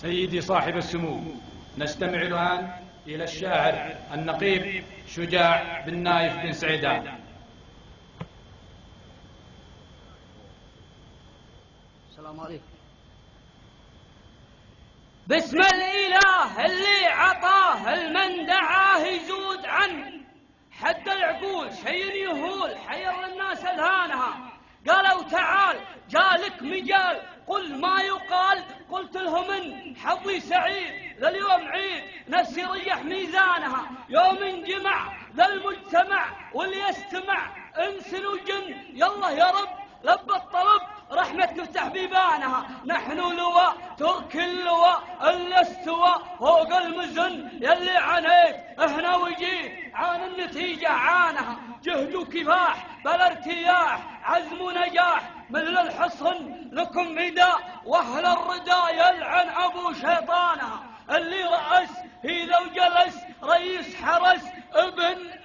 سيدي صاحب السمو، نستمع الآن إلى الشاعر النقيب شجاع بن نايف بن سعيدان. السلام عليكم. بسم الإله اللي عطاه المن دعاه يزود عن حد العقول، شيء يهول حير الناس اذهانها. قالوا تعال جالك مجال قل ما يقال، قلت لهم ان حظي سعيد ذا اليوم عيد، نفسي ريح ميزانها يوم انجمع ذا المجتمع واللي يستمع انس وجن. يلا يا رب لب الطلب رحمة تفتح بيبانها، نحن لواء ترك اللواء اللي استوى فوق المزن، يلي عنيت اهنا وجيت عان النتيجة عانها. جهد وكفاح بلا ارتياح عزم ونجاح مثل الحصن لكم عداء، واهل الردى يلعن ابو شيطانها. اللي رأس هي لو جلس رئيس حرس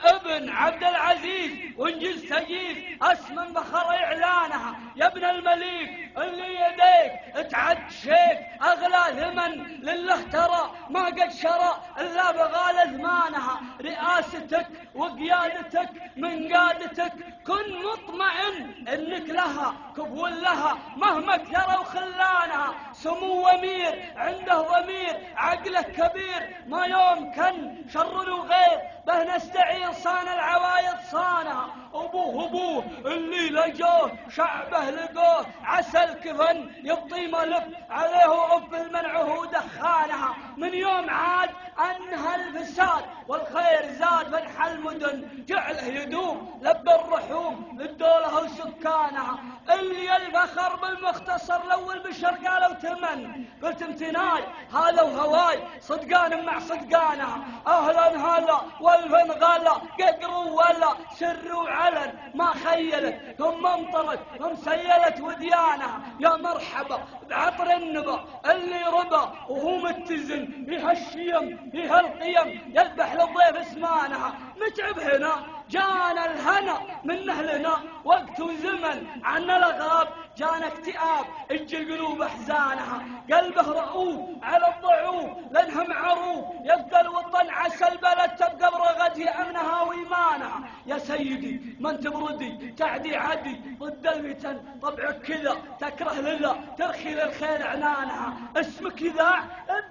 ابن عبد العزيز وانجز تجيز اسمن بخر اعلانها. يا ابن المليك اللي يديك تعد شيك اغلى ثمن لله ترى ما قد شرى الا بغال اثمانها. رئاستك وقيادتك من قادتك كن مطمئن انك لها كفو لها مهما كثروا خلانها. سمو امير عنده ضمير عقله كبير ما يمكن شر وغير به نستعين صان العوايد صانها. ابوه اللي لجوه شعبه لقوه عسى الكفن يبطي ملف عليه وعب المنعه دخانها. من يوم عاد انهى الفساد والخير زاد فتح المدن جعله يدوم لب الرحوم للدولة وسكانها. اللي الفخر بالمختصر لو البشر قالوا تمن قلت امتناي هذا وهواي صدقان مع صدقانها. اهلا هلا والفن غلا ققروا ولا سر وعلن ما خيلت ثم امطرت ثم سيلت وديانها. يا مرحبا بعطر النبا اللي ربا وهو متزن بها الشيم بها القيم يذبح للضيف اسمانها. نتعب هنا جانا الهنا من اهلنا وقت وزمن عنا الاغراب جانا اكتئاب اج القلوب احزانها. قلبه رؤوف على الضعوف لانهم عروف يبقى الوطن عسى البلد تبقى برغد امنها وايمانها. يا سيدي من تبردي تعدي عدي ضد الفتن طبعك كذا تكره لله ترخي للخير عنانها. اسمك ذاع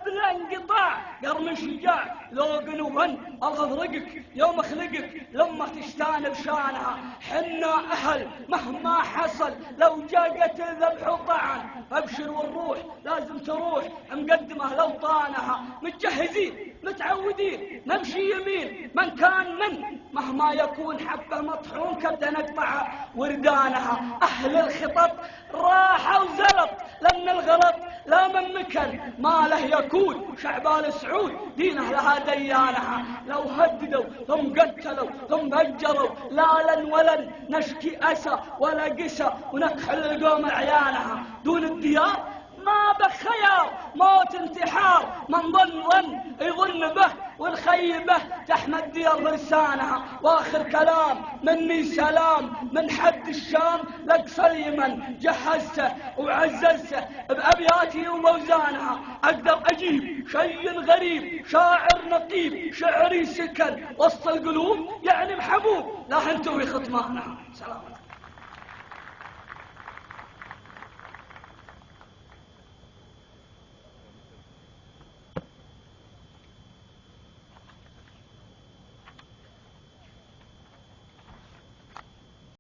بلا انقطاع قرن شجاع لو قنوبا الله افرقك يوم اخلقك لما تشتان بشانها. حنا اهل مهما حصل لو جاء قتل ذبح وطعن ابشر والروح لازم تروح مقدمه لو طانها. متجهزين متعودين نمشي يمين من كان من مهما يكون حبه مطحون كبدا نقطع وردانها. اهل الخطط راحه وزلط لان الغلط لا من مكن ما له يكون شعب ال سعود دينه لها ديانها. لو هددوا ثم قتلوا ثم هجروا لا لن ولن نشكي اسى ولا قسى ونكحل القوم عيانها. دون الديار ما بخيار موت انتحار من ظن يظن به والخيبه تحمد ديار لسانها. واخر كلام مني سلام من حد الشام لاقصى اليمن جهزته وعززته بابياتي وموزانها. اقدر اجيب شيء غريب شاعر نقيب شعري سكن وسط القلوب يعني محبوب لا انتوي ختمانها. سلام.